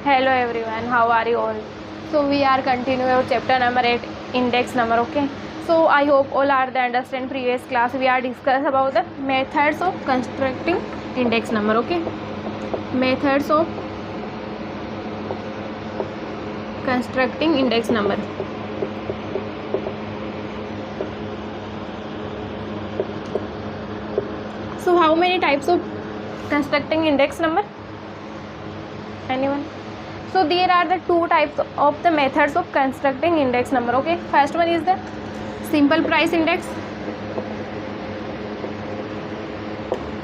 Hello everyone, how are you all? So we are continuing our chapter number 8, index number. Okay, so I hope all are the understand previous class we are discuss about the methods of constructing index number. Okay, methods of constructing index number. So how many types of constructing index number? Anyone? So there are the two types of the methods of constructing index number. Okay, first one is the simple price index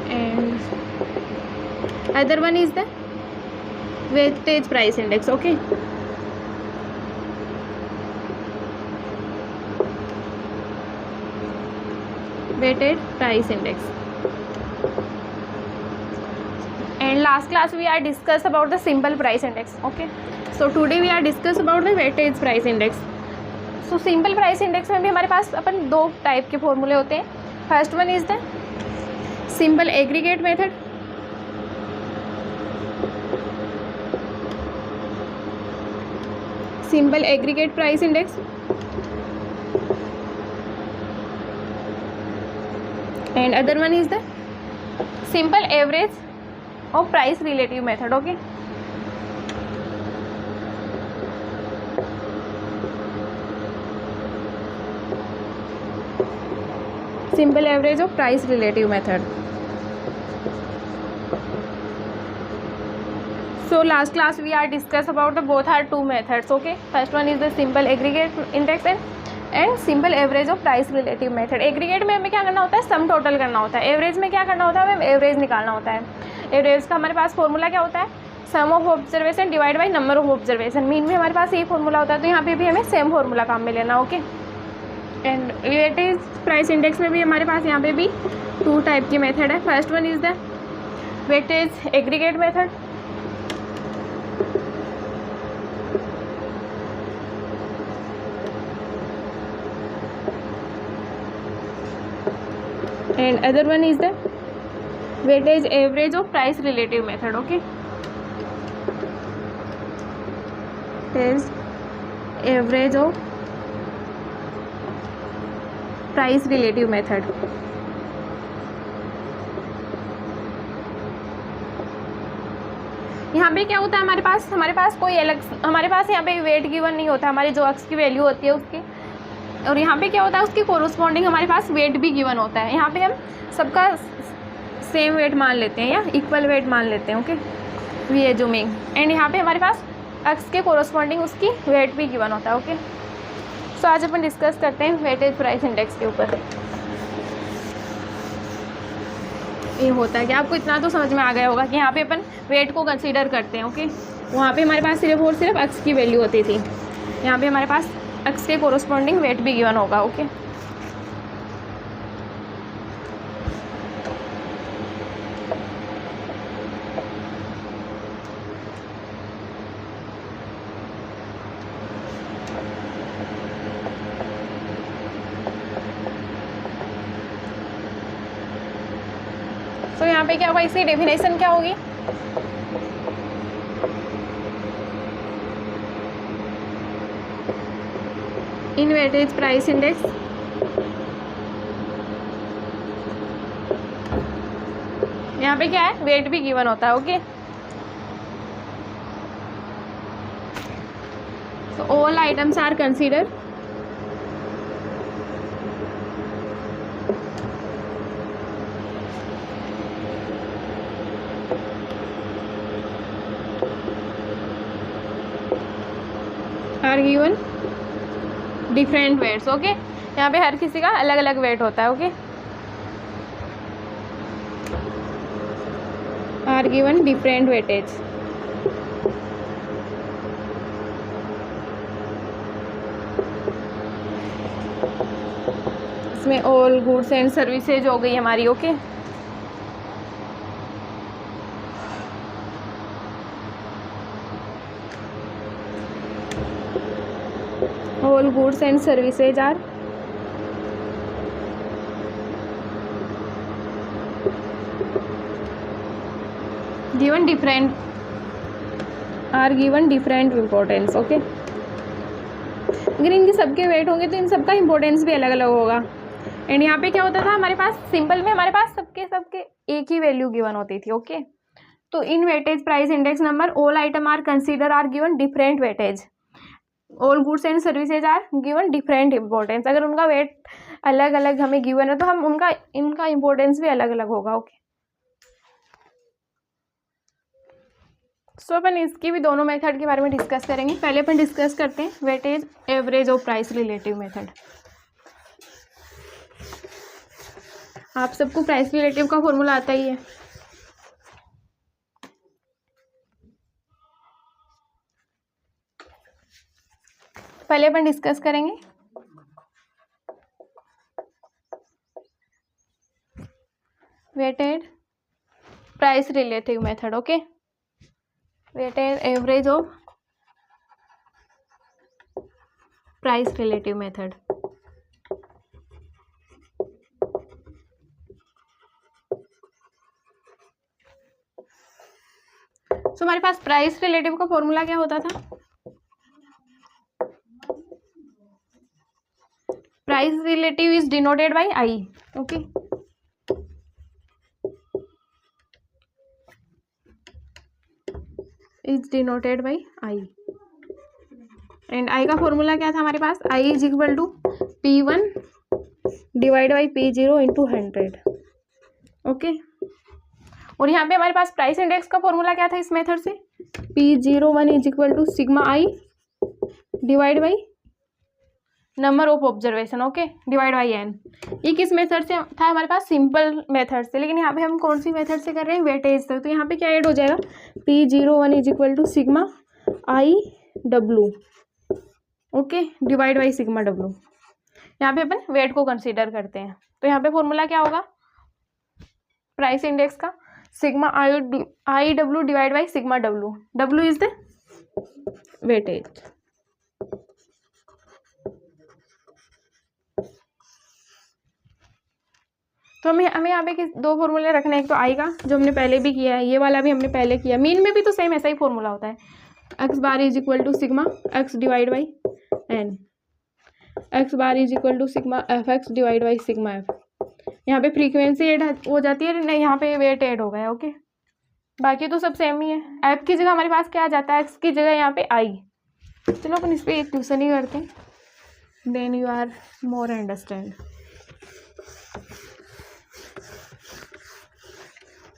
and other one is the weighted price index. Okay, weighted price index. And last class we are discuss about the simple price index. Okay, so today we are discuss about the weighted price index. So simple price index में भी हमारे पास अपन दो type के फॉर्मूले होते हैं. First one is the simple aggregate method simple aggregate price index and other one is the simple average of price relative method. Okay, simple average of price relative method. So last class we are discuss about the both are two methods. Okay, first one is the simple aggregate index and simple average of price relative method. aggregate में हमें क्या करना होता है, sum total करना होता है. average में क्या करना होता है, हमें एवरेज निकालना होता है. एवरेज का हमारे पास फॉर्मूला क्या होता है, sum of observation divide by number of observation. Mean में हमारे पास यही फॉर्मूला होता है, तो यहाँ पे भी हमें सेम फॉर्मूला काम में लेना. Okay, and weightage price index में भी हमारे पास यहाँ पे भी टू टाइप की मेथड है. First one is the weightage aggregate method and other one is the weightage average of price relative method. Okay, average of price relative method. यहाँ पे क्या होता है, हमारे पास कोई अलग, हमारे पास यहाँ पे वेट गिवन नहीं होता. हमारी जो अक्स की वैल्यू होती है उसकी, और यहाँ पे क्या होता है, उसकी कोरोस्पॉन्डिंग हमारे पास वेट भी गिवन होता है. यहाँ पे हम सबका सेम वेट मान लेते हैं या इक्वल वेट मान लेते हैं. ओके, वी एज्यूमिंग, एंड यहाँ पे हमारे पास अक्स के कोरोस्पॉन्डिंग उसकी वेट भी गिवन होता है. ओके, सो आज अपन डिस्कस करते हैं वेटेज प्राइस इंडेक्स के ऊपर. ये होता है कि आपको इतना तो समझ में आ गया होगा कि यहाँ पे अपन वेट को कंसीडर करते हैं. ओके, वहाँ पे हमारे पास सिर्फ और सिर्फ अक्स की वैल्यू होती थी. यहाँ पे हमारे पास अक्स के कोरोस्पॉन्डिंग वेट भी गिवन होगा. ओके, तो यहाँ पे क्या होगा, इसकी डेफिनेशन क्या होगी, इन वेटेज प्राइस इंडेक्स यहाँ पे क्या है, वेट भी गिवन होता है. Okay, so all items are considered are given different weights. Okay, यहाँ पे हर किसी का अलग अलग वेट होता है. Okay, are given different weightage. इसमें ऑल गुड्स एंड सर्विसेज हो गई हमारी. Okay, all goods and services are given different are given different importance. Okay, अगर इनके सबके वेट होंगे तो इन सबका इम्पोर्टेंस भी अलग अलग होगा। एंड यहाँ पे क्या होता था, हमारे पास सिंपल में हमारे पास सबके एक ही वैल्यू गिवन होती थी। ओके, तो in weightage price index number all item are consider are given different weightage, all goods and services are given different importance. अगर उनका वेट अलग अलग हमें गिवन है तो हम इनका इम्पोर्टेंस भी अलग अलग होगा। ओके, सो अपन इसकी भी दोनों मेथड के बारे में डिस्कस करेंगे। पहले अपन डिस्कस करते हैं वेटेज एवरेज और प्राइस रिलेटिव मेथड। आप सबको प्राइस रिलेटिव का फॉर्मूला आता ही है। पहले अपन डिस्कस करेंगे weighted price relative method. Okay, weighted average of price relative method. So हमारे पास प्राइस रिलेटिव का फॉर्मूला क्या होता था, price relative is denoted by I. Okay, is denoted by I and I का फॉर्मूला क्या था हमारे पास, I is equal to P1 divide by P0 into 100। Okay, और यहाँ पे हमारे पास प्राइस इंडेक्स का फॉर्मूला क्या था इस मेथड से, P01 is equal to sigma I divide by number of observation. Okay, divide by n। ये किस मेथड से था हमारे पास, सिंपल मेथड से, लेकिन यहाँ पे हम कौन सी मेथड से कर रहे हैं, वेटेज से। तो यहाँ पे क्या ऐड हो जाएगा, P01 is equal to sigma I W, okay, divide by sigma W. यहाँ पे अपन वेट को कंसीडर करते हैं। तो यहाँ पे फॉर्मूला क्या होगा प्राइस इंडेक्स का, sigma I W divide by sigma W. W is the weightage. तो हमें यहाँ पे दो फॉर्मूले रखने हैं, एक तो आई का जो हमने पहले भी किया है, ये वाला भी हमने पहले किया, मीन में भी तो सेम ऐसा ही फॉर्मूला होता है, X bar is equal to sigma X divide by N, X bar is equal to sigma F X divide by sigma F. यहाँ पे फ्रीक्वेंसी ऐड हो जाती है, नहीं यहाँ पे वेट ऐड हो गया। ओके, बाकी तो सब सेम ही है। एफ की जगह हमारे पास क्या आ जाता है, एक्स की जगह यहाँ पे आई। चलो अपन इस पर एक ट्यूशन ही करते हैं, then you are more understand.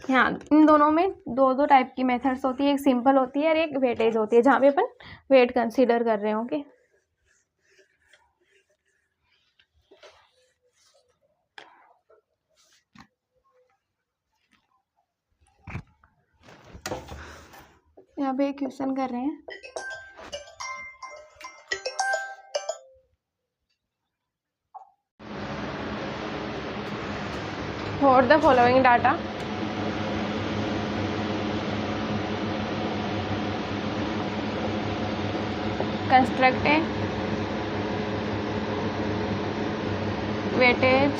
हाँ, इन दोनों में दो दो टाइप की मेथड्स होती है, एक सिंपल होती है और एक वेटेज होती है, जहाँ पे अपन वेट कंसीडर कर रहे हैं। ओके, यहाँ पे एक क्वेश्चन कर रहे हैं, for the following data construct a weighted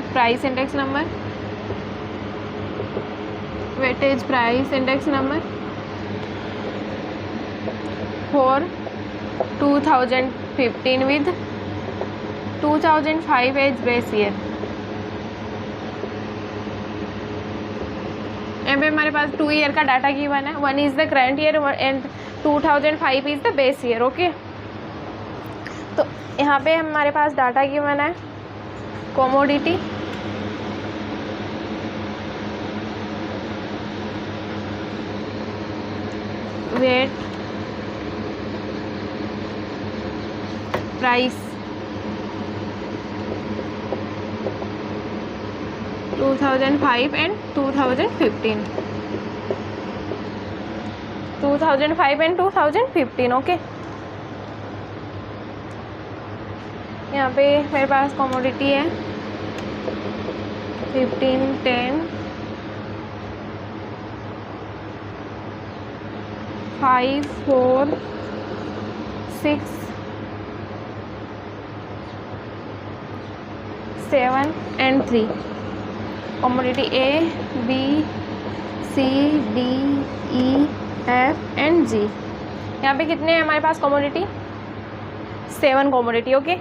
price index number, weighted price index number for 2015 with 2005 as base year। यहाँ पे हमारे पास 2 ईयर का डाटा गिवन है, 1 is the current year and 2005 is the base year. Okay, तो यहाँ पे हमारे पास डाटा गिवन है, commodity, weight, price, 2005 and 2015, 2005 and 2015। Okay, यहाँ पे मेरे पास कमोडिटी है 15, 10, 5, 4, 6, 7 and 3। Commodity A, B, C, D, E, F and G। यहाँ पे कितने हैं हमारे पास commodity? 7 commodity, okay.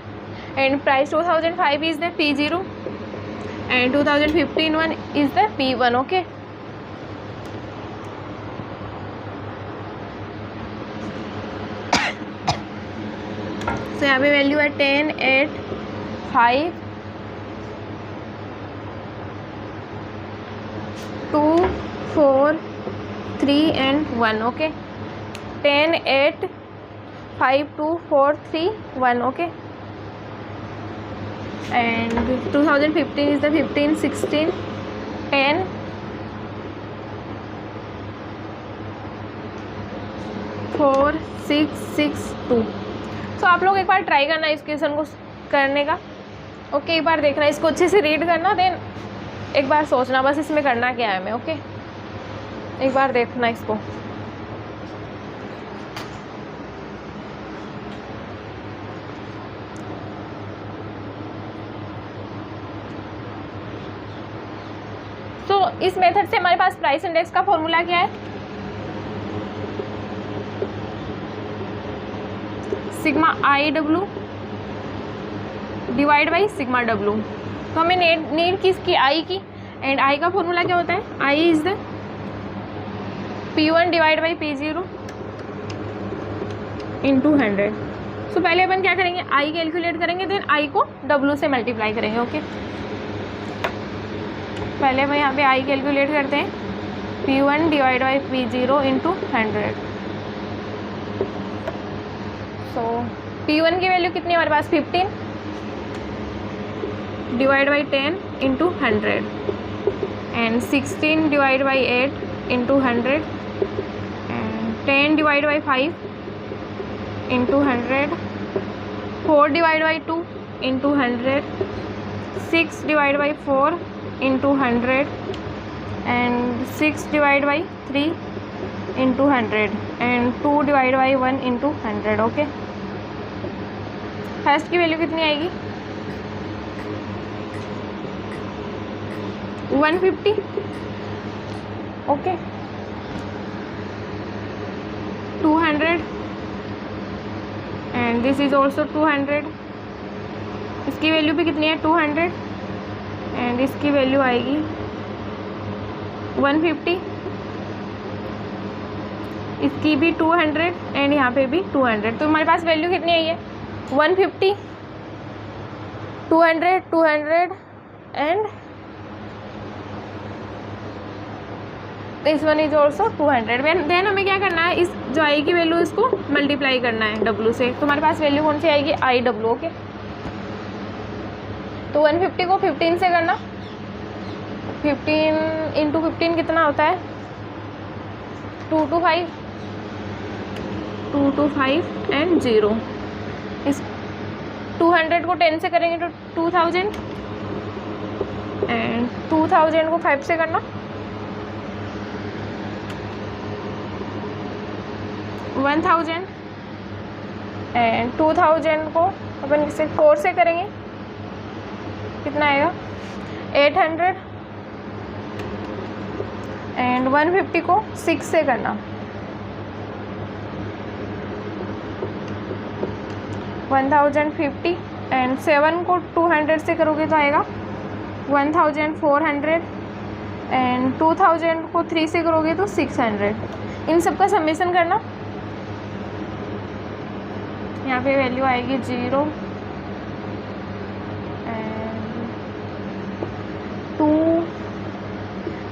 And price 2005 is the P0 and 2015 one is the P1, okay. So यहाँ पे वैल्यू है 10, 8, 5, 2, 4, 3 and 1, okay. 10, 8, 5, 2, 4, 3, 1, okay. And 2015 is the 15, 16, 10, 4, 6, 6, 2। तो आप लोग एक बार ट्राई करना इस क्वेश्चन को करने का, ओके। एक बार देखना, इसको अच्छे से रीड करना, देन एक बार सोचना बस इसमें करना क्या है हमें, ओके। एक बार देखना इसको। तो इस मेथड से हमारे पास प्राइस इंडेक्स का फॉर्मूला क्या है? Sigma I W divide by sigma W. तो हमें नीड किसकी? आई की। एंड आई का फॉर्मूला क्या होता है? I is the P1 divide by P0 into 100। So पहले अपन क्या करेंगे? आई कैलकुलेट करेंगे, देन आई को डब्ल्यू से मल्टीप्लाई करेंगे, ओके। पहले हम यहाँ पे आई कैलकुलेट करते हैं, P1 divide by P0 into 100। So P1 की वैल्यू कितनी है हमारे पास? 15 divide by 10 into 100 and 16 divide by 8 into 100 and 10 divide by 5 into 100, 4 divide by 2 into 100, 6 divide by 4 into 100 and 6 divide by 3 into 100 and 2 divide by 1 into 100, okay. First की value कितनी आएगी? 150, okay. 200 and this is also 200। इसकी value भी कितनी है? 200 and इसकी value आएगी 150। इसकी भी 200 एंड यहाँ पे भी 200। तो हमारे पास वैल्यू कितनी आई है? 150, 200, 200 and this one is also 200। Then हमें क्या करना है? इस जो आई की वैल्यू इसको मल्टीप्लाई करना है डब्ल्यू से। तो हमारे पास वैल्यू कौन सी आएगी? I W, okay. तो 150 को 15 से करना, 15 इंटू 15 कितना होता है? 225, 225 एंड 0। इस 200 को 10 से करेंगे तो 2000 एंड 2000 को 5 से करना, 1000 एंड 2000 को अपन इसे 4 से करेंगे, कितना आएगा? 800 एंड 150 को 6 से करना, 1050 एंड 7 को 200 से करोगे तो आएगा 1400 एंड 2000 को 3 से करोगे तो 600। इन सब का समेशन करना, यहाँ पे वैल्यू आएगी 0 एंड 2,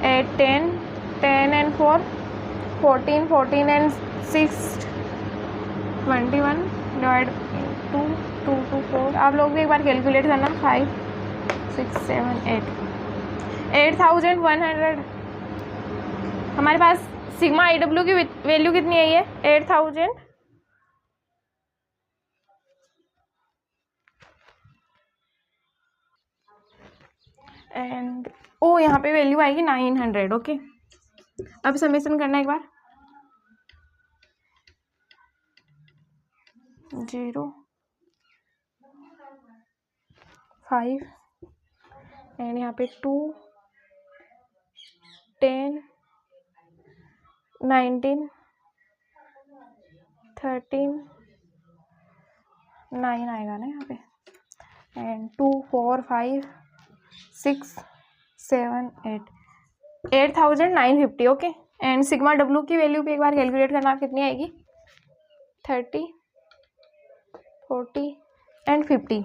8, 10, 10 एंड 4, 14, 14 एंड 6, 21 डिवाइड 2, 2, 2, 4। आप लोग भी एक बार कैलकुलेट करना, 5, 6, 7, 8, 8100। हमारे पास सिग्मा आई डब्ल्यू की वैल्यू कितनी आई है? 8000 एंड ओ यहाँ पे वैल्यू आएगी 900, ओके। अब समेशन करना एक बार, 0, 5 एंड यहाँ पे 2, 10, 19, 13, 9 आएगा ना यहाँ पे, and 2, 4, 5, 6, 7, 8, 8,950 okay. And sigma W की वैल्यू भी एक बार कैलकुलेट करना, आप कितनी आएगी, 30, 40 एंड 50।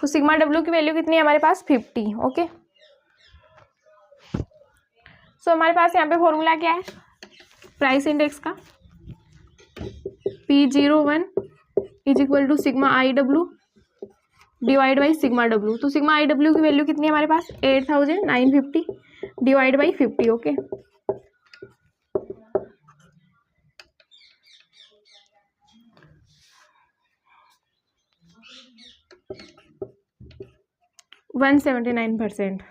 तो सिग्मा डब्ल्यू की वैल्यू कितनी है हमारे पास, 50 ओके। सो हमारे पास यहाँ पे फॉर्मूला क्या है प्राइस इंडेक्स का, P01 is equal to sigma I W divide by sigma W. तो सिग्मा आई डब्ल्यू की वैल्यू कितनी है हमारे पास, 8,950 डिवाइड बाई 50 ओके। वन 79%।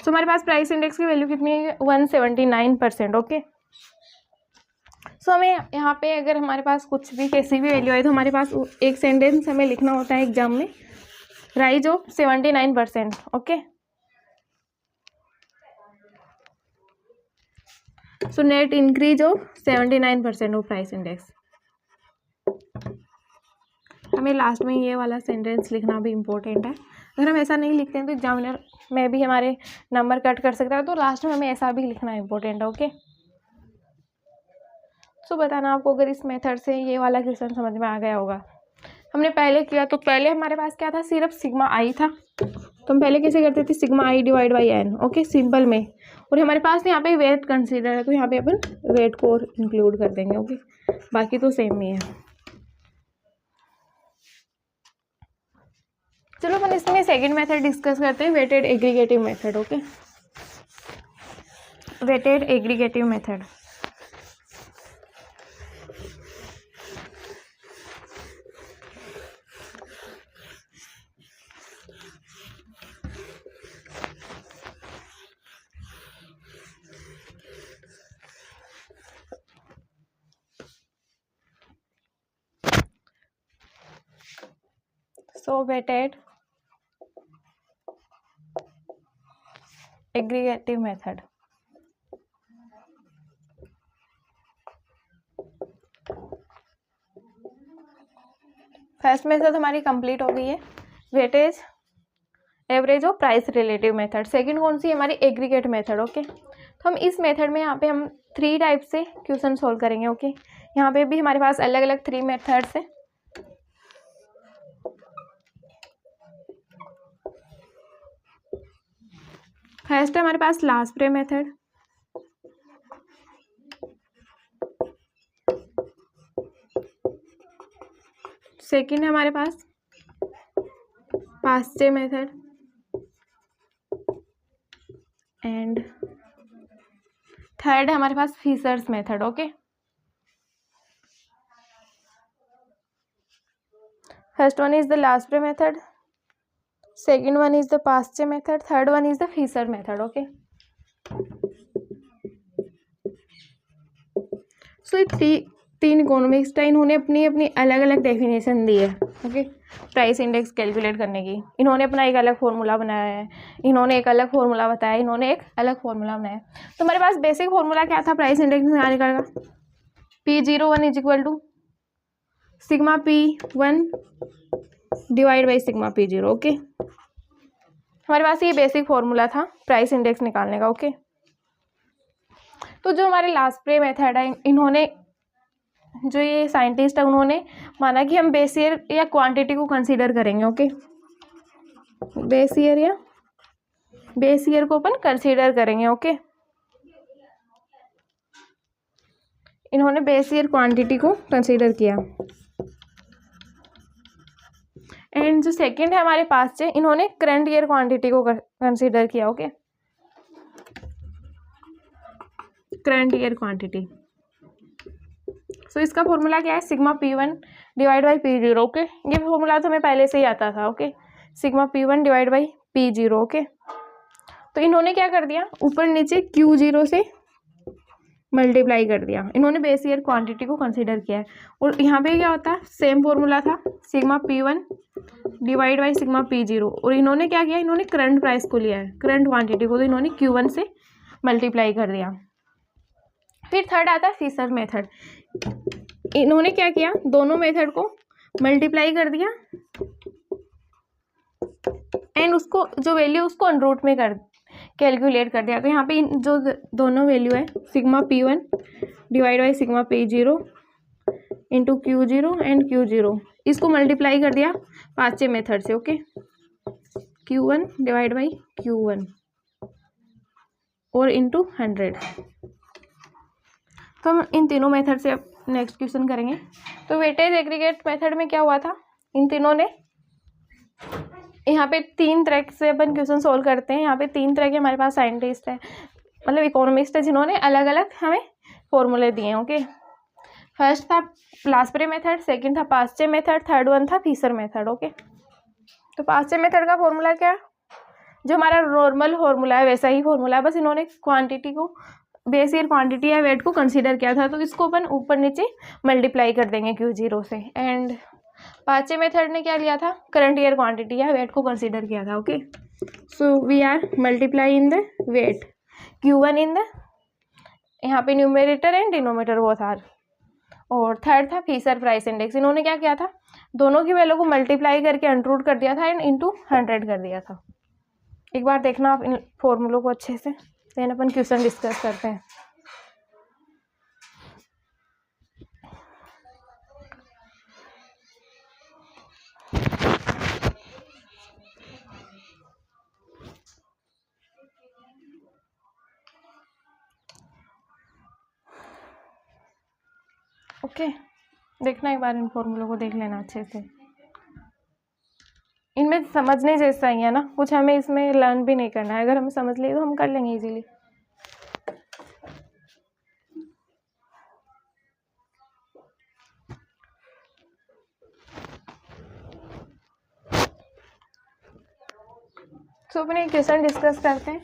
तो हमारे पास प्राइस इंडेक्स की वैल्यू कितनी है, 179% ओके। सो हमें यहाँ पे अगर हमारे पास कुछ भी कैसी भी वैल्यू आए तो हमारे पास एक सेंटेंस हमें लिखना होता है एग्जाम में, rise of 79% okay. So net increase of 79% of price index. हमें लास्ट में ये वाला सेंटेंस लिखना भी इम्पोर्टेंट है, अगर हम ऐसा नहीं लिखते हैं तो एग्जामिनर में भी हमारे नंबर कट कर सकता है, तो लास्ट में हमें ऐसा भी लिखना इम्पोर्टेंट है ओके। सो बताना आपको अगर इस मेथड से ये वाला क्वेश्चन समझ में आ गया होगा। हमने पहले किया तो पहले हमारे पास क्या था, सिर्फ सिग्मा आई था, तो हम पहले कैसे करते थे, sigma I divide by N okay simple में, और हमारे पास यहाँ पे वेट कंसीडर है तो यहाँ पे अपन वेट को इंक्लूड कर देंगे ओके, बाकी तो सेम ही है। चलो अपन इसमें सेकंड मेथड डिस्कस करते हैं, weighted aggregative method okay. Weighted aggregative method, so weighted aggregative method. First method हमारी कंप्लीट हो गई है, वेटेज एवरेज और प्राइस रिलेटिव मेथड। सेकंड कौन सी हमारी, एग्रीगेट मेथड ओके। तो हम इस मेथड में यहाँ पे हम 3 टाइप से क्वेश्चन सोल्व करेंगे ओके। यहाँ पे भी हमारे पास अलग अलग 3 मेथड्स है। फर्स्ट है हमारे पास लास्प्रे मेथड, सेकंड है हमारे पास पास्चे मेथड, एंड थर्ड है हमारे पास Fisher's method okay. First one is the Laspeyres method, second one is the Paasche method, third one is the Fisher method okay। so तीन इकोनॉमिक्स इन्होंने अपनी अपनी अलग अलग डेफिनेशन दी है ओके प्राइस इंडेक्स कैलकुलेट करने की। इन्होंने अपना एक अलग फॉर्मूला बनाया है, इन्होंने एक अलग फॉर्मूला बताया, इन्होंने एक अलग फॉर्मूला बनाया। तो हमारे पास बेसिक फॉर्मूला क्या था प्राइस इंडेक्स निकालने का, P01 is equal to sigma P1 divide by sigma P0 okay. हमारे पास ये बेसिक फॉर्मूला था प्राइस इंडेक्स निकालने का ओके। तो जो हमारे लास्प्रे मेथड है, इन्होंने जो ये साइंटिस्ट है उन्होंने माना कि हम बेस ईयर या क्वांटिटी को कंसीडर करेंगे ओके। बेस ईयर को अपन कंसीडर करेंगे ओके। इन्होंने बेस ईयर क्वांटिटी को कंसीडर किया। एंड जो सेकंड है हमारे पास से, इन्होंने करंट ईयर क्वांटिटी को कंसीडर किया ओके, करंट ईयर क्वांटिटी। सो इसका फॉर्मूला क्या है, sigma P1 divide by P0 okay. ये फॉर्मूला तो हमें पहले से ही आता था okay, sigma P1 divide by P0 okay. तो इन्होंने क्या कर दिया, ऊपर नीचे Q0 से मल्टीप्लाई कर दिया। इन्होंने बेस ईयर क्वांटिटी को कंसीडर किया है। और यहाँ पे क्या होता है, सेम फॉर्मूला था sigma P1 divide by sigma P0, और इन्होंने क्या किया, इन्होंने करंट प्राइस को लिया है, करंट क्वांटिटी को, तो इन्होंने Q1 से मल्टीप्लाई कर दिया। फिर थर्ड आता है फिशर मेथड। इन्होंने क्या किया, दोनों मेथड को मल्टीप्लाई कर दिया एंड उसको जो वैल्यू उसको अंडर रूट में कर कैलकुलेट कर दिया। तो यहाँ पे जो दोनों वैल्यू है sigma P1 divide by sigma P0 into Q0 and Q0, इसको मल्टीप्लाई कर दिया पांचवे मेथड से। Okay, Q1 divide by Q1 और इंटू 100। तो हम इन तीनों मेथड से अब नेक्स्ट क्वेश्चन करेंगे। तो वेटेज एग्रीगेट मेथड में क्या हुआ था, इन तीनों ने यहाँ पे तीन तरह से अपन क्वेश्चन सोल्व करते हैं। यहाँ पे तीन तरह के हमारे पास साइंटिस्ट है, मतलब इकोनॉमिस्ट है, जिन्होंने अलग अलग हमें फॉर्मूले दिए हैं। ओके, फर्स्ट था लास्प्रे मेथड, सेकंड था पास्चे मेथड, थर्ड वन था फिशर मेथड। ओके, तो पास्चे मेथड का फॉर्मूला क्या है, जो हमारा नॉर्मल फॉर्मूला है वैसा ही फॉर्मूला है, बस इन्होंने क्वांटिटी को बेस ईयर क्वांटिटी या वेट को कंसीडर किया था, तो इसको अपन ऊपर नीचे मल्टीप्लाई कर देंगे Q0 से। एंड पांचवे मेथड ने क्या लिया था, करंट ईयर क्वांटिटी या वेट को कंसीडर किया था। Okay, so we are multiply in the weight Q1 in the यहाँ पे numerator and denominator both are. और थर्ड था फिशर प्राइस इंडेक्स, इन्होंने क्या किया था, दोनों की वैल्यू को मल्टीप्लाई करके अंडर कर दिया था एंड इंटू 100 कर दिया था। एक बार देखना आप इन फॉर्मूलों को अच्छे से, देन अपन क्वेश्चन डिस्कस करते हैं। ओके, देखना एक बार इन फॉर्मूलों को देख लेना अच्छे से, इनमें समझने जैसा ही है ना, कुछ हमें इसमें लर्न भी नहीं करना है, अगर हमें समझ लिए तो हम कर लेंगे इजीली। तो अपने क्वेश्चन डिस्कस करते हैं।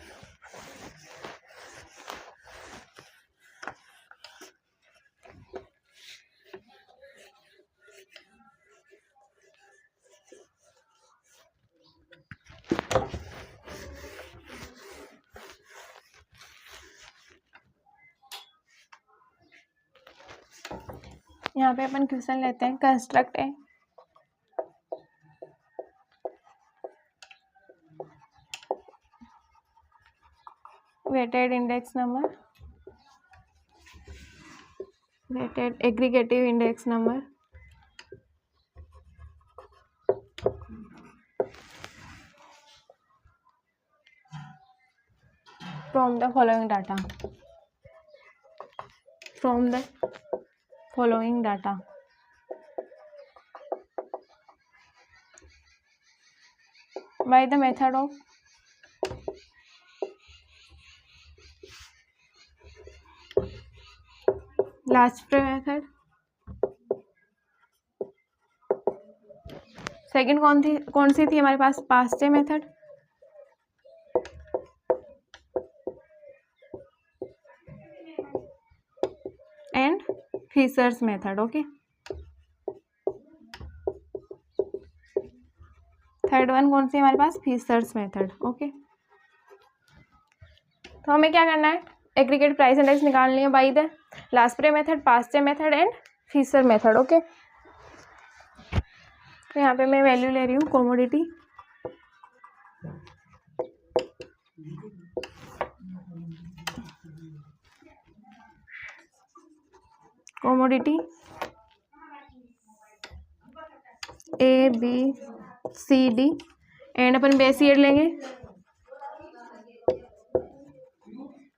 यहाँ पे अपन क्वेश्चन लेते हैं, कंस्ट्रक्ट है weighted index number, weighted aggregative index number from the following data, from the following data। by the method of Laspeyres method. Second कौन सी थी हमारे पास, Paasche method. And Fisher's method. Okay, third one कौन सी हमारे पास, फिशर्स मेथड। ओके, तो हमें क्या करना है, एग्रीगेट प्राइस इंडेक्स निकालनी है by the Laspeyres method, Paasche method and Fisher method. Okay, तो यहाँ पे मैं वैल्यू ले रही हूँ कमोडिटी, कमोडिटी ABCD एंड अपन बेस ईयर लेंगे,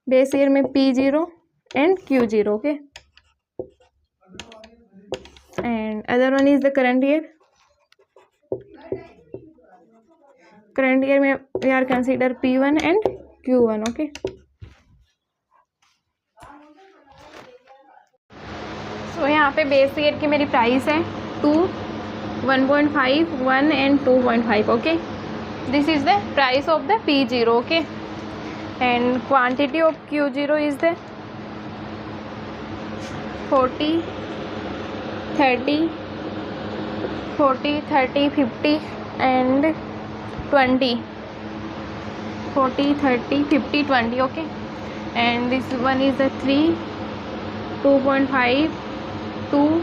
बेस ईयर में P0 and Q0। Okay, and other one is the current year, current year में we are consider P1 and Q1। Okay, so यहाँ पे बेस ईयर की मेरी price है 2, 1.5, 1 and 2.5। Okay, this is the price of the P0। Okay, and quantity of Q0 is the 40, 30, 50 and 20, 40, 30, 50, 20। Okay, and this one is the 3, 2.5, 2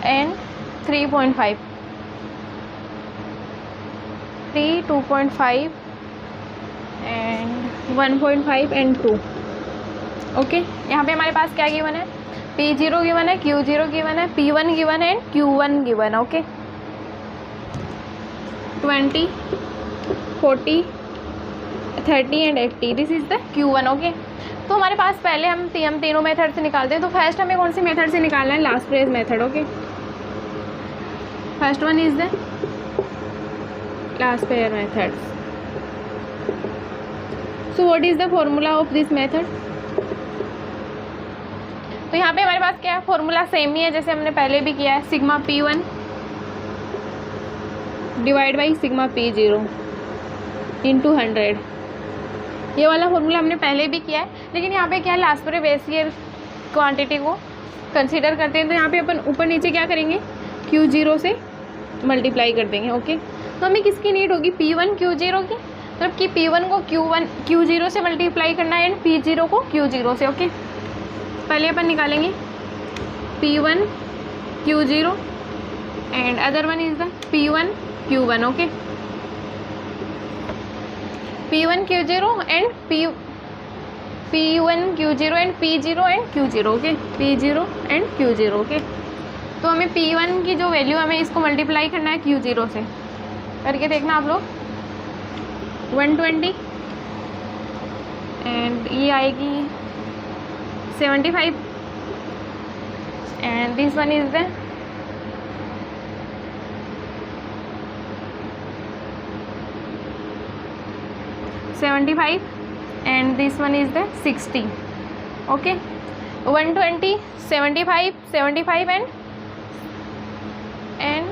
and 3.5, 3, 2.5 and 1.5 and 2. Okay, यहाँ पे हमारे पास क्या given है, P0 given है, Q0 given है, P1 given है and Q1 given है. Okay, 20, 40, 30 and 80, this is the Q1. Okay, तो हमारे पास पहले हम तीनों मेथड से निकालते हैं. तो फर्स्ट हमें कौन सी मेथड से निकालना है, last press method. Okay, first one is the last pair method. So what is the formula of this method. तो यहाँ पे हमारे पास क्या है, फॉर्मूला सेम ही है जैसे हमने पहले भी किया है, sigma P1 divide by sigma P0 into 100. ये वाला फॉर्मूला हमने पहले भी किया है, लेकिन यहाँ पे क्या है, लास्ट पर बेस ईयर क्वांटिटी को कंसीडर करते हैं. तो यहाँ पे अपन ऊपर नीचे क्या करेंगे, Q0 से मल्टीप्लाई कर देंगे. ओके, तो हमें किसकी नीड होगी, P1 Q0 की, मतलब कि P1 को Q0 से मल्टीप्लाई करना है एंड P0 को Q0 से. ओके, पहले अपन निकालेंगे P1 Q0 and other one is the P1 Q1. Okay, P1 Q0 and P1 Q0 and P0 and Q0. Okay, P0 and Q0. Okay, तो हमें P1 की जो वैल्यू, हमें इसको मल्टीप्लाई करना है Q0 से. करके देखना आप लोग, 120 एंड ये आएगी 75 and this one is the 75 and this one is the 60. Okay, 120, 75, 75 and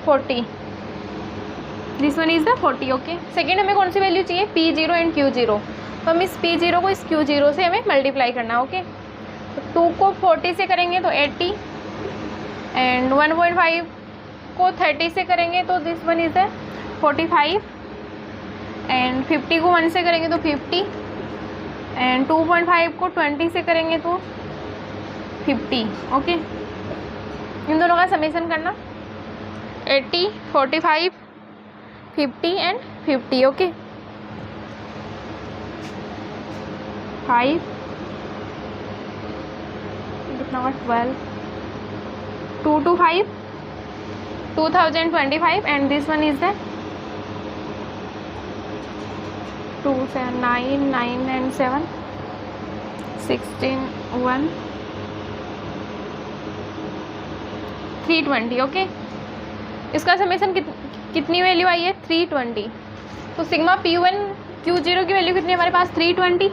40. This one is the 40. Okay, second हमें कौन सी वैल्यू चाहिए, P0 एंड Q0. तो हम इस P0 को इस Q0 से हमें मल्टीप्लाई करना है. ओके, तो 2 को 40 से करेंगे तो 80 एंड 1.5 को 30 से करेंगे तो this one is the 45 and 50 को 1 से करेंगे तो 50 एंड 2.5 को 20 से करेंगे तो 50. ओके, इन दोनों का समेशन करना, 80, 45, 50 एंड 50. ओके, 5 कितना, 12, 2 to 5, 2025 and this one is the 2, 7, 9, 9 and 7, 16, 1, 320. Okay, इसका समेशन कितनी वैल्यू आई है, 320. तो सिग्मा P1 Q0 की वैल्यू कितनी है हमारे पास, 320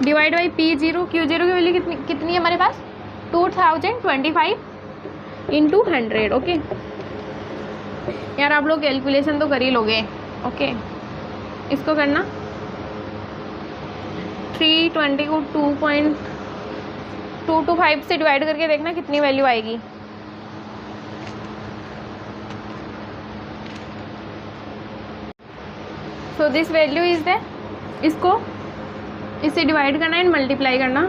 डिवाइड बाई P0 Q0 की वैल्यू कितनी है हमारे पास, 2025 इंटू 100. ओके, यार आप लोग कैलकुलेशन तो कर ही लोगे. ओके, इसको करना, 320 को 2.225 से डिवाइड करके देखना कितनी वैल्यू आएगी. So this value is the, इसको इससे डिवाइड करना एंड मल्टीप्लाई करना,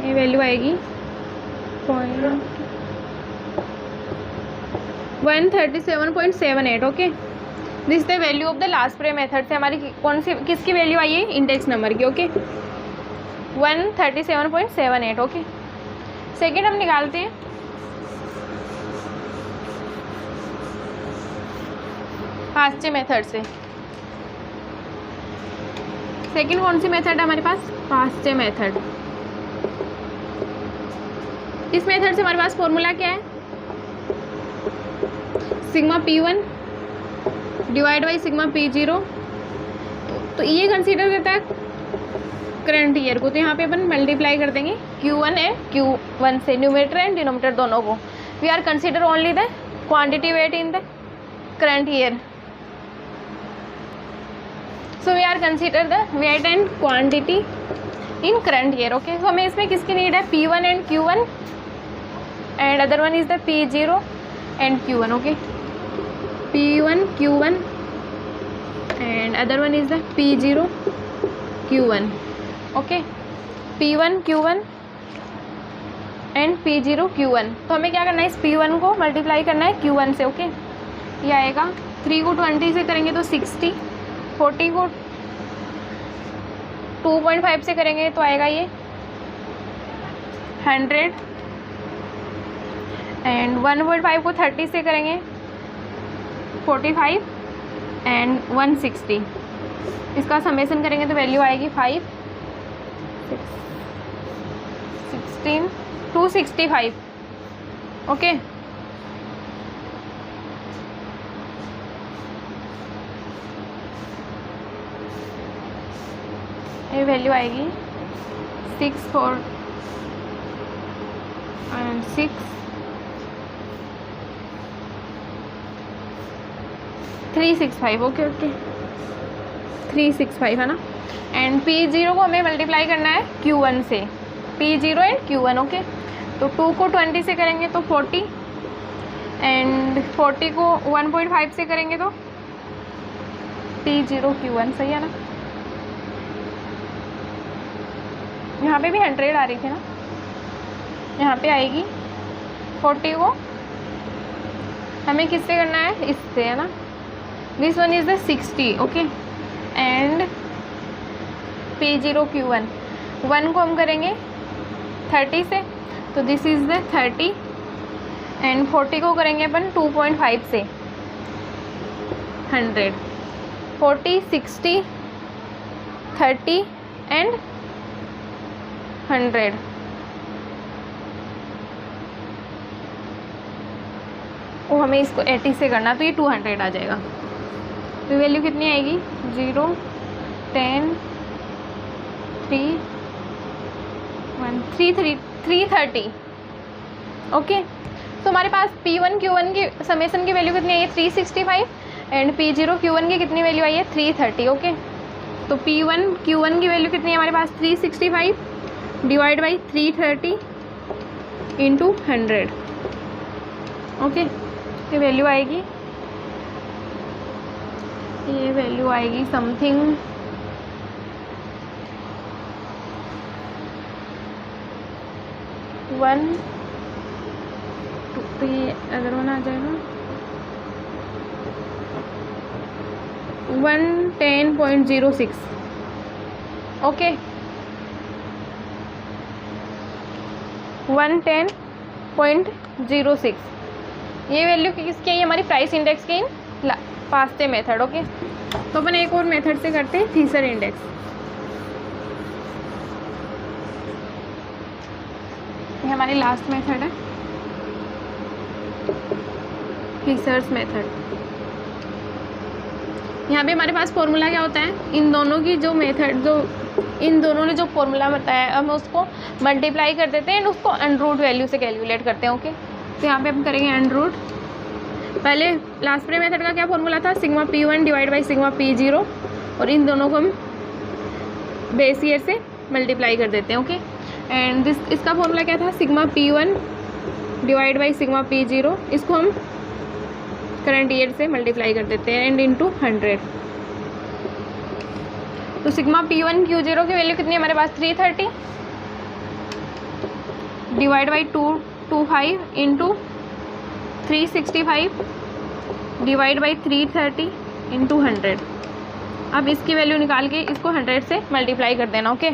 ये वैल्यू आएगी 137.78. Okay, this the value of the Laspeyres method से हमारी कौन सी, किसकी वैल्यू आई है, इंडेक्स नंबर की. ओके, 137.78. ओके, सेकेंड हम निकालते हैं पास्चे मेथड से. सेकेंड कौन सी मेथड है हमारे पास, पास्चे मेथड. इस मेथड से हमारे पास फॉर्मूला क्या है, sigma P1 divide by sigma P0. तो ये कंसीडर करता है करंट ईयर को, तो यहाँ पे अपन मल्टीप्लाई कर देंगे Q1 एंड Q1 से, न्यूमरेटर एंड डिनोमिनेटर दोनों को. We are consider only the quantity weight in the current year. So we are consider the weight and quantity in current year. Okay, तो हमें इसमें किसकी नीड है, P1 and Q1 and other one is the P0 and Q1. Okay, P1 Q1 and other one is the P0 Q1. Okay, P1 Q1 and P0 Q1। तो हमें क्या करना है, इस P1 को मल्टीप्लाई करना है Q1 से। ओके, ये आएगा 3 को 20 से करेंगे तो 60, 40 को 2.5 से करेंगे तो आएगा ये 100, एंड 1.5 को 30 से करेंगे 45 एंड 160। इसका समेसन करेंगे तो वैल्यू आएगी 5, 16, 265। ओके, ये वैल्यू आएगी 6, 4 एंड 6, 365। ओके ओके, 365 है ना। एंड P0 को हमें मल्टीप्लाई करना है Q1 से, P0 एंड Q1। ओके, तो 2 को 20 से करेंगे तो 40, एंड 40 को 1.5 से करेंगे तो P0 Q1। सही है ना। यहाँ पे भी 100 आ रही थी ना, यहाँ पे आएगी 40 को हमें किससे करना है, इससे, है ना। This one is the 60। Okay, and P0 Q1, 1 को हम करेंगे 30 से, तो दिस इज़ द 30, एंड 40 को करेंगे अपन 2.5 से 100, 40, 60, 30 एंड 100। वो हमें इसको 80 से करना, तो ये 200 आ जाएगा। तो वैल्यू कितनी आएगी, 0, 10, 3, 1, 330। ओके, तो हमारे पास P1 Q1 की समेसन की वैल्यू कितनी आई है, 365, एंड P0 Q1 की कितनी वैल्यू आई है, 330। ओके, तो P1 Q1 की वैल्यू कितनी है हमारे पास, 365 डिवाइड बाई 330 इंटू 100। ओके, ये वैल्यू आएगी, ये वैल्यू आएगी समथिंग 1, 2, तो ये अगर 1 आ जाएगा 110.06। ओके, 110.06 ये वैल्यू किसकी है, हमारी प्राइस इंडेक्स की इन पास्ते मेथड। ओके, तो अपन एक और मेथड से करते हैं, थीसर इंडेक्स। ये हमारी लास्ट मेथड है, थीसर्स मेथड। यहाँ पे हमारे पास फॉर्मूला क्या होता है, इन दोनों की जो मेथड, जो इन दोनों ने जो फॉर्मूला बताया हम उसको मल्टीप्लाई कर देते हैं एंड उसको अंडर रूट वैल्यू से कैलकुलेट करते हैं। ओके, तो यहाँ पे हम करेंगे अंडर रूट। पहले लास्ट प्रे मेथड का क्या फॉर्मूला था, sigma P1 divide by sigma P0, और इन दोनों को हम बेस ईयर से मल्टीप्लाई कर देते हैं। ओके, एंड इसका फॉर्मूला क्या था, sigma P1 divide by sigma P0, इसको हम करंट ईयर से मल्टीप्लाई कर देते हैं एंड इंटू 100। तो सिग्मा P1 Q0 की वैल्यू कितनी है हमारे पास, 330 divide by 225 into 365 divide by 330 into 100। अब इसकी वैल्यू निकाल के इसको 100 से मल्टीप्लाई कर देना। ओके,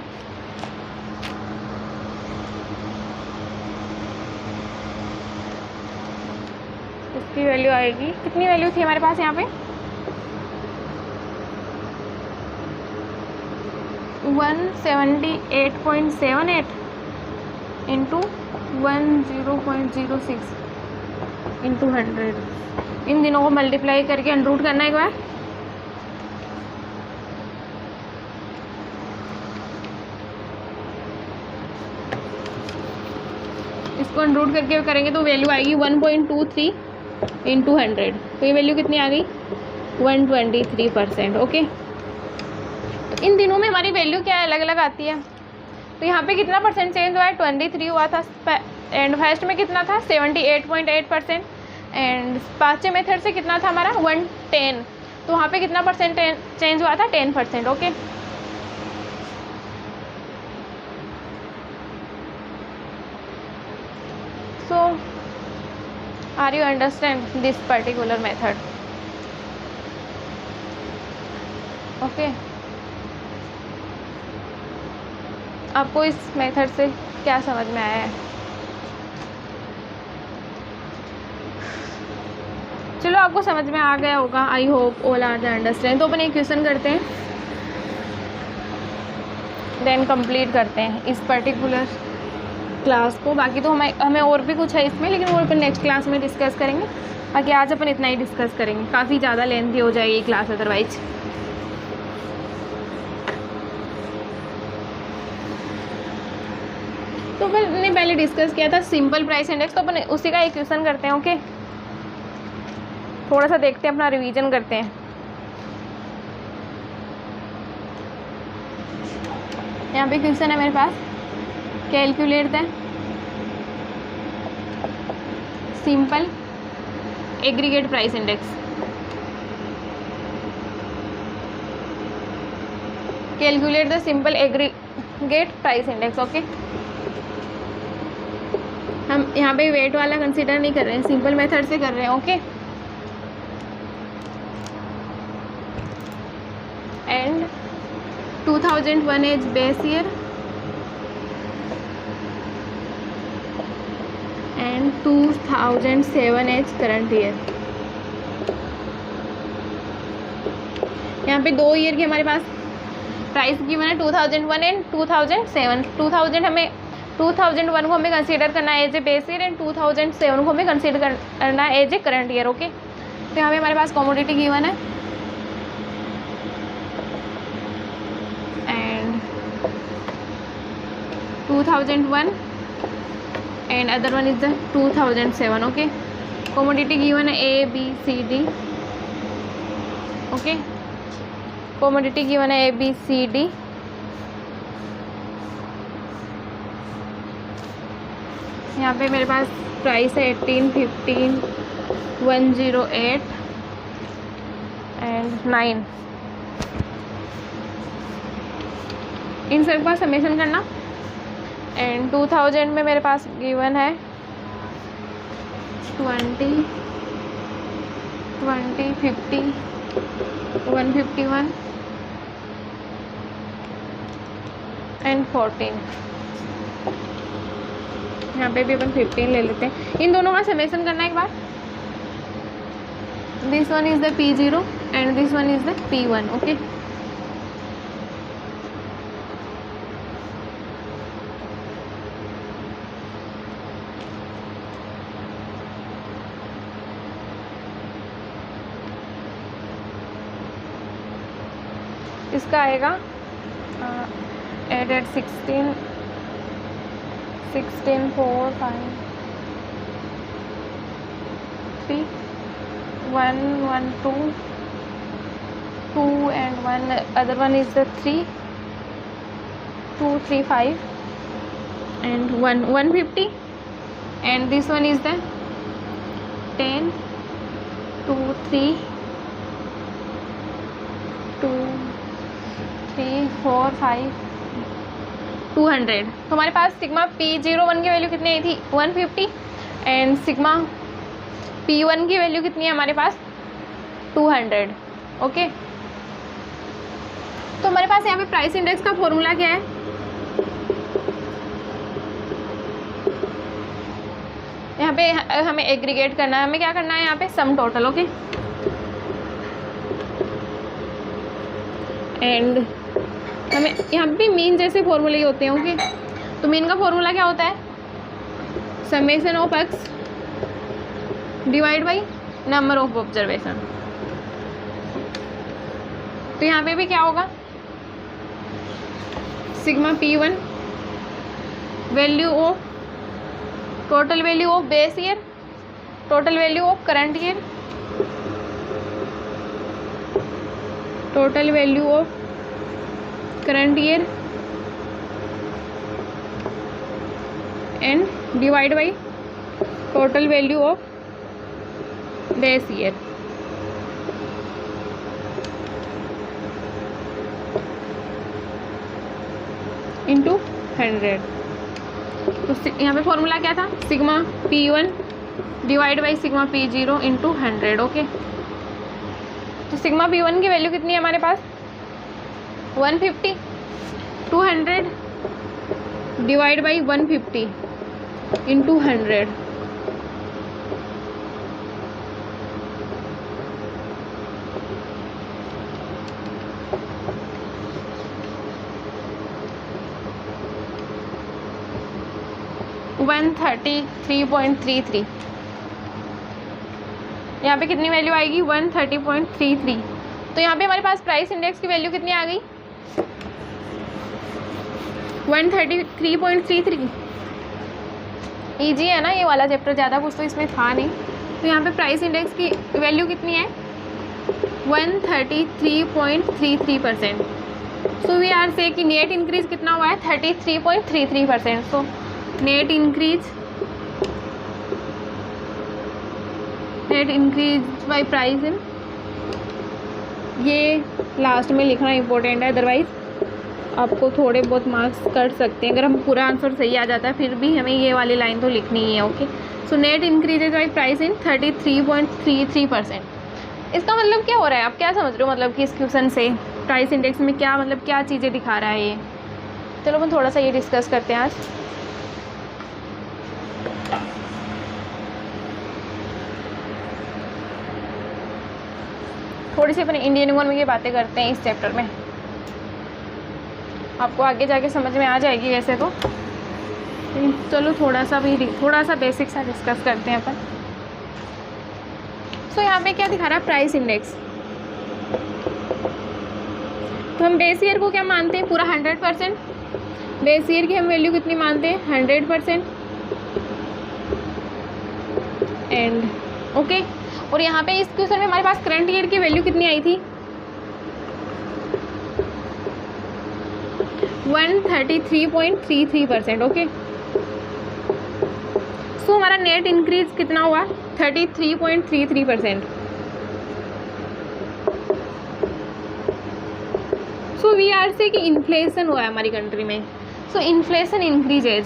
इसकी वैल्यू आएगी, कितनी वैल्यू थी हमारे पास यहाँ पे, 178.78 इंटू 10.06 इंटू 100। इन दिनों को मल्टीप्लाई करके अंडर रूट करना है एक बार। इसको अंडर रूट करके करेंगे तो वैल्यू आएगी 1.23 इंटू 100। तो ये वैल्यू कितनी आ गई, 123%। ओके, तो इन दिनों में हमारी वैल्यू क्या है, अलग अलग आती है। तो यहाँ पे कितना परसेंट चेंज हुआ है, 23 हुआ था, एंड फर्स्ट में कितना था, 78.8%, एंड पाँचवें मेथड से कितना था हमारा, 110। तो वहाँ पे कितना परसेंट चेंज हुआ था, 10%। Okay, So are you understand this particular method? Okay, आपको इस मेथड से क्या समझ में आया है? चलो आपको समझ में आ गया होगा, I hope all are the understand. तो अपन एक क्वेश्चन करते हैं, देन कंप्लीट करते हैं इस पर्टिकुलर क्लास को। बाकी तो हमें और भी कुछ है इसमें, लेकिन वो अपन नेक्स्ट क्लास में डिस्कस करेंगे। बाकी आज अपन इतना ही डिस्कस करेंगे, काफ़ी ज़्यादा लेंथी हो जाएगी क्लास अदरवाइज। तो अपन ने पहले डिस्कस किया था सिंपल प्राइस इंडेक्स, तो अपन उसी का एक क्वेश्चन करते हैं। ओके, थोड़ा सा देखते हैं, अपना रिवीजन करते हैं। यहाँ पे क्वेश्चन है मेरे पास, calculate the simple aggregate price index. Calculate the simple aggregate price index. Okay, हम यहाँ पे वेट वाला कंसीडर नहीं कर रहे हैं, सिंपल मेथड से कर रहे हैं। Okay, and 2001 as base year and 2007 as current year. यहाँ पे 2 ईयर की हमारे पास प्राइस गिवन है, 2001 एंड 2007। 2001 को हमें कंसीडर करना है as a base year and 2007 को हमें कंसीडर करना है as a current year. Okay, तो यहाँ पे हमारे पास कमोडिटी गिवन है and 2001 and other one is the 2007। Okay, commodity given है A B C D। Okay, commodity given है A B C D। यहाँ पे मेरे पास प्राइस है 18, 15, 108 एंड 9। इन सब का समेशन करना। एंड 2000 में मेरे पास गिवन है 20, 50, 151 एंड 14। यहाँ पे भी अपन 15 ले लेते हैं। इन दोनों का समेशन करना एक बार। This one is the P0 and this one is the P1। Okay, इसका आएगा 8, 16, 4, 5, 3, 1, 1, 2, 2 and 1, other one is the 3, 2, 3, 5 and 1, 150 and this one is the 10, 2, 3, 2, 3, 4, 5, 200। तो हमारे पास सिग्मा P01 की वैल्यू कितनी आई थी 150 एंड सिग्मा P1 की वैल्यू कितनी है हमारे पास 200। ओके, तो हमारे पास यहाँ पे प्राइस इंडेक्स का फॉर्मूला क्या है, यहाँ पे हमें एग्रीगेट करना है, हमें क्या करना है यहाँ पे सम टोटल। ओके, एंड हमें यहाँ पे मीन जैसे फॉर्मूले ही होते हैं। ओके, तो मीन का फॉर्मूला क्या होता है, summation of x divide by number of observation. तो यहाँ पे भी क्या होगा, sigma P1 value of total value of base year, total value of current year, total value of current year and divide by total value of base year. Into 100। तो यहाँ पे formula क्या था, sigma P1 divide by sigma P0 into 100। Okay, तो sigma P1 की value कितनी है हमारे पास 150, 200 डिवाइड बाई 150 इंटू 100। वन 133.33, यहाँ पे कितनी वैल्यू आएगी 130.33। तो यहाँ पे हमारे पास प्राइस इंडेक्स की वैल्यू कितनी आ गई 133.33। ईजी है ना ये वाला चैप्टर, ज़्यादा कुछ तो इसमें था नहीं। तो यहाँ पे प्राइस इंडेक्स की वैल्यू कितनी है 133.33%। सो वी आर से कि नेट इंक्रीज कितना हुआ है 33.33%। So net increase by price in, ये लास्ट में लिखना इम्पोर्टेंट है, अदरवाइज आपको थोड़े बहुत मार्क्स कट सकते हैं। अगर हम पूरा आंसर सही आ जाता है फिर भी हमें ये वाली लाइन तो लिखनी ही है। Okay, so net increases by price in 33.33%। इसका मतलब क्या हो रहा है, आप क्या समझ रहे हो, मतलब कि इस क्वेश्चन से प्राइस इंडेक्स में क्या मतलब क्या चीज़ें दिखा रहा है ये। चलो हम थोड़ा सा ये डिस्कस करते हैं आज। थोड़ी सी अपने इंडियन इकोनॉमी की बातें करते हैं इस चैप्टर में, आपको आगे जाके समझ में आ जाएगी वैसे तो। चलो थोड़ा सा बेसिक सा डिस्कस करते हैं अपन। सो यहाँ पे क्या दिखा रहा है प्राइस इंडेक्स। तो हम बेस ईयर को क्या मानते हैं पूरा 100%, बेस ईयर की हम वैल्यू कितनी मानते हैं 100%। एंड ओके, और यहाँ पे इस क्वेश्चन में हमारे पास करंट ईयर की वैल्यू कितनी आई थी 133.33%। ओके, सो हमारा नेट इंक्रीज कितना हुआ 33.33%। सो वी आर से कि इन्फ्लेशन हुआ है हमारी कंट्री में। सो इन्फ्लेशन इंक्रीजेज,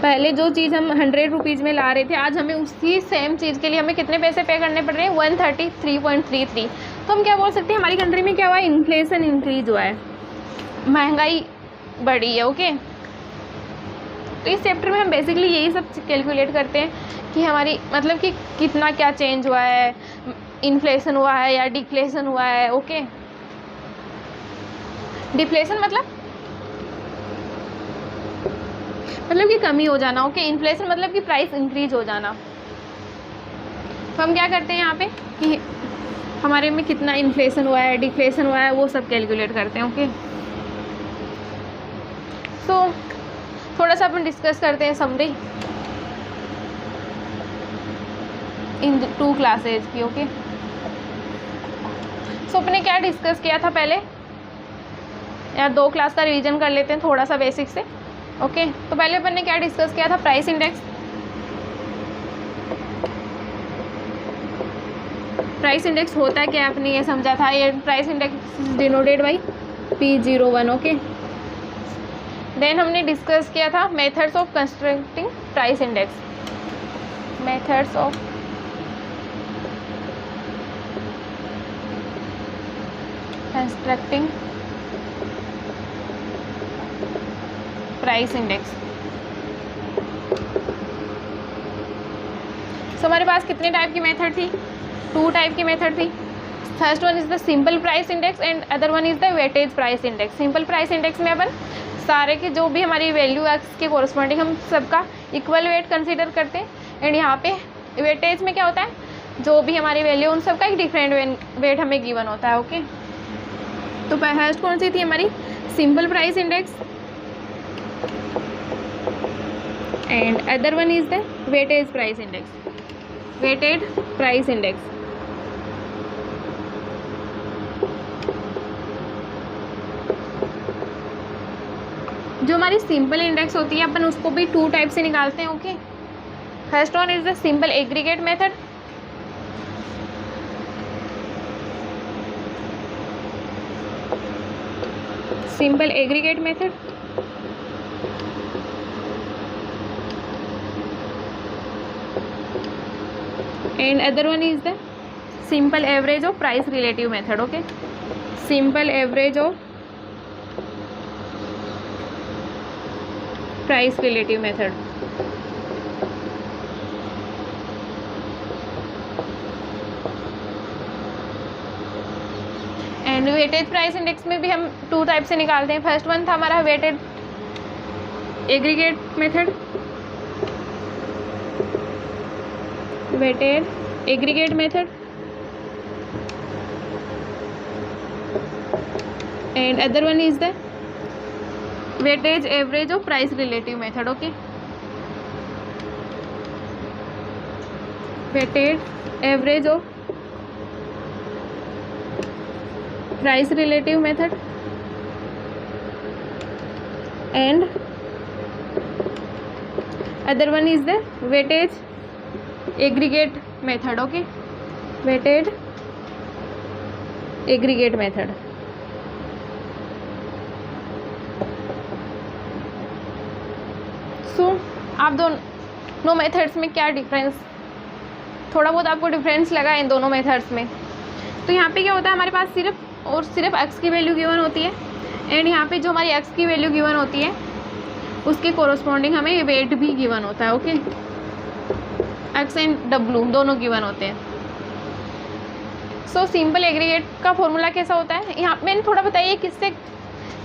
पहले जो चीज़ हम 100 रुपीज़ में ला रहे थे आज हमें उसी सेम चीज़ के लिए हमें कितने पैसे पे करने पड़ रहे हैं 133.33। तो हम क्या बोल सकते हैं हमारी कंट्री में क्या हुआ है इन्फ्लेशन इंक्रीज हुआ है, महंगाई बढ़ी है। ओके, तो इस चैप्टर में हम बेसिकली यही सब कैलकुलेट करते हैं कि हमारी मतलब कि कितना क्या चेंज हुआ है, इन्फ्लेशन हुआ है या डिफ्लेशन हुआ है। ओके, डिफ्लेशन मतलब कि कमी हो जाना। ओके, इन्फ्लेशन मतलब कि प्राइस इंक्रीज हो जाना। तो हम क्या करते हैं यहाँ पे कि हमारे में कितना इन्फ्लेशन हुआ है डिफ्लेशन हुआ है वो सब कैलकुलेट करते हैं। ओके, सो थोड़ा सा अपन डिस्कस करते हैं समरी इन 2 क्लासेज की। ओके, सो अपने क्या डिस्कस किया था पहले, या 2 क्लास का रिवीजन कर लेते हैं थोड़ा सा बेसिक से। ओके, तो पहले अपन ने क्या डिस्कस किया था प्राइस इंडेक्स। प्राइस इंडेक्स होता है क्या आपने ये समझा था, ये price index denoted by P01। Okay, then हमने डिस्कस किया था methods of constructing price index, methods of constructing price index. So हमारे पास कितने टाइप की मेथड थी 2 टाइप की मेथड थी। First one is the simple price index and other one is the weightage price index. Simple price index में अपन सारे के जो भी हमारी वैल्यू एक्स के कोरस्पॉन्डिंग हम सबका इक्वल वेट कंसीडर करते हैं। एंड यहाँ पे वेटेज में क्या होता है जो भी हमारी वैल्यू उन सबका एक डिफरेंट वेट हमें गिवन होता है। ओके, तो फर्स्ट कौन सी थी हमारी simple price index and other one is the weighted price index, weighted price index। जो हमारी सिंपल इंडेक्स होती है अपन उसको भी 2 टाइप से निकालते हैं। Okay, first one is the simple aggregate method, simple aggregate method and other one is the simple average of price relative method. Okay, simple average of price relative method. And weightage price index में भी हम to type से निकालते हैं. First one था हमारा weighted aggregate method, weighted aggregate method, and other one is the weightage average of price relative method. Okay, weighted average of price relative method and other one is the weightage aggregate method. Okay, weighted aggregate method. So आप दोनों methods में क्या difference, थोड़ा बहुत आपको difference लगा इन दोनों methods में. तो यहाँ पे क्या होता है, हमारे पास सिर्फ और सिर्फ x की वैल्यू गिवन होती है एंड यहाँ पे जो हमारी x की वैल्यू गिवन होती है उसके कोरोस्पॉन्डिंग हमें वेट भी गिवन होता है. ओके, x एंड w दोनों गिवन होते हैं. सो सिंपल एग्रीगेट का फॉर्मूला कैसा होता है, यहाँ मैंने थोड़ा बताइए किससे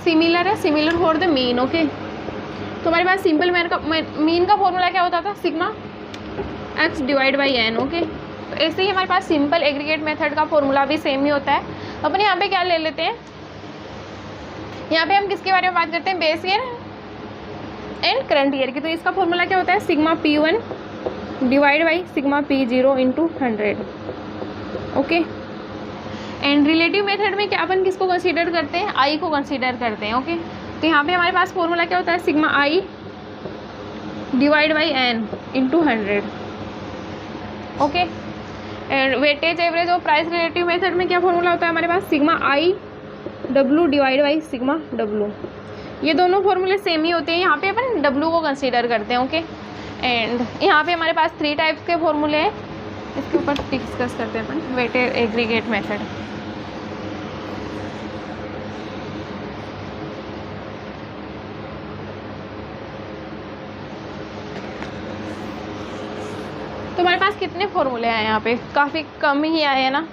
सिमिलर है, similar for the mean. Okay, तो हमारे पास सिंपल मीन का फॉर्मूला क्या होता था, sigma x divide by n. Okay, तो ऐसे ही हमारे पास सिंपल एग्रीगेट मेथड का फॉर्मूला भी सेम ही होता है. अपन यहाँ पे क्या ले लेते हैं, यहाँ पे हम किसके बारे में बात करते हैं, base year and current year की. तो इसका फॉर्मूला क्या होता है, sigma P1 divide by sigma P0 into 100. Okay, and relative method में क्या अपन किसको कंसीडर करते हैं, आई को कंसीडर करते हैं. ओके, तो यहाँ पे हमारे पास फॉर्मूला क्या होता है, sigma I divide by N into 100. Okay, and weightage average और प्राइस रिलेटिव मेथड में क्या फॉर्मूला होता है हमारे पास, sigma I W divide by sigma W. ये दोनों फॉर्मूले सेम ही होते हैं, यहाँ पे अपन डब्ल्यू को कंसीडर करते हैं. ओके, एंड यहाँ पे हमारे पास 3 टाइप्स के फॉर्मूले हैं, इसके ऊपर डिस्कस करते हैं अपन. वेटेड एग्रीगेट मेथड, तो हमारे पास कितने फॉर्मूले आए यहाँ पे, काफ़ी कम ही आए हैं ना.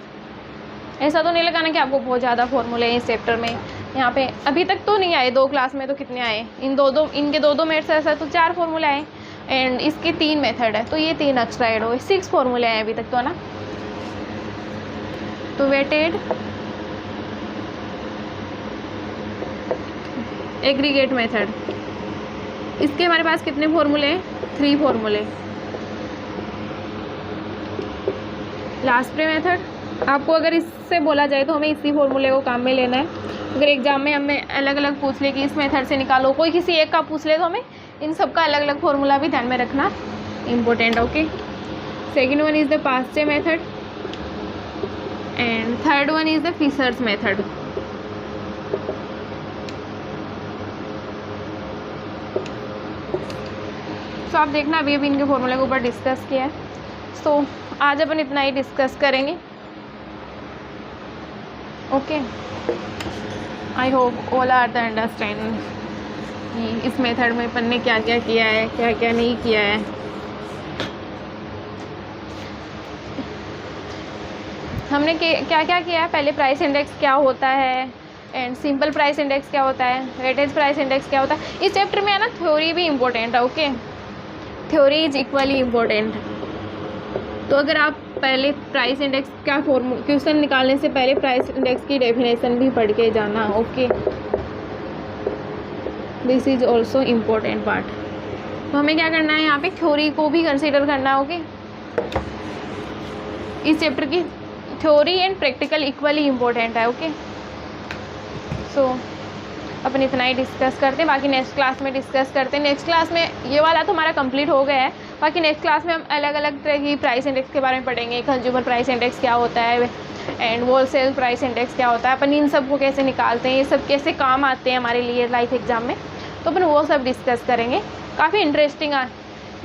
ऐसा तो नहीं लगाना कि आपको बहुत ज़्यादा फॉर्मूले हैं इस चैप्टर में. यहाँ पे अभी तक तो नहीं आए, 2 क्लास में तो कितने आए, इनके दो मेथड्स ऐसा तो 4 फॉर्मूले आए एंड इसके 3 मेथड है, तो ये 3 एक्स्ट्रा ऐड हो गए, 6 फॉर्मूले आए अभी तक तो, है ना. तो वेटेड एग्रीगेट मेथड, इसके हमारे पास कितने फॉर्मूले हैं, 3 फॉर्मूले. लास्ट पे मेथड, आपको अगर इससे बोला जाए तो हमें इसी फॉर्मूले को काम में लेना है. अगर एग्जाम में हमें अलग अलग पूछ ले कि इस मेथड से निकालो, कोई किसी एक का पूछ ले तो हमें इन सब का अलग अलग फॉर्मूला भी ध्यान में रखना important. Okay, second one is the Paasche method and third one is the Fisher's method. So आप देखना अभी इनके फॉर्मूले के ऊपर डिस्कस किया है. सो आज अपन इतना ही डिस्कस करेंगे. Okay, I hope all are the understand कि इस मेथड में अपन ने क्या क्या किया है, क्या क्या नहीं किया है. हमने क्या क्या किया है, पहले प्राइस इंडेक्स क्या होता है एंड सिंपल प्राइस इंडेक्स क्या होता है, वेटेज प्राइस इंडेक्स क्या होता है. इस चैप्टर में है ना थ्योरी भी इम्पोर्टेंट है. Okay, theory is equally important. तो अगर आप पहले प्राइस इंडेक्स का क्वेश्चन निकालने से पहले प्राइस इंडेक्स की डेफिनेशन भी पढ़ के जाना. Okay, this is also important part. तो हमें क्या करना है, यहाँ पे थ्योरी को भी कंसीडर करना है. ओके, इस चैप्टर की theory and practical equally important है. ओके, सो अपन इतना ही डिस्कस करते हैं, बाकी नेक्स्ट क्लास में डिस्कस करते हैं. नेक्स्ट क्लास में ये वाला तो हमारा कंप्लीट हो गया है, बाकी नेक्स्ट क्लास में हम अलग अलग तरह की प्राइस इंडेक्स के बारे में पढ़ेंगे. कंज्यूमर प्राइस इंडेक्स क्या होता है एंड होलसेल प्राइस इंडेक्स क्या होता है, अपन इन सब को कैसे निकालते हैं, ये सब कैसे काम आते हैं हमारे लिए लाइफ एग्जाम में, तो अपन वो सब डिस्कस करेंगे. काफ़ी इंटरेस्टिंग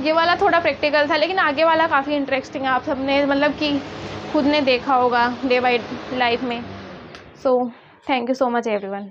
ये वाला थोड़ा प्रैक्टिकल था, लेकिन आगे वाला काफ़ी इंटरेस्टिंग है, आप सबने मतलब कि खुद ने देखा होगा डे बाई लाइफ में। So thank you so much everyone.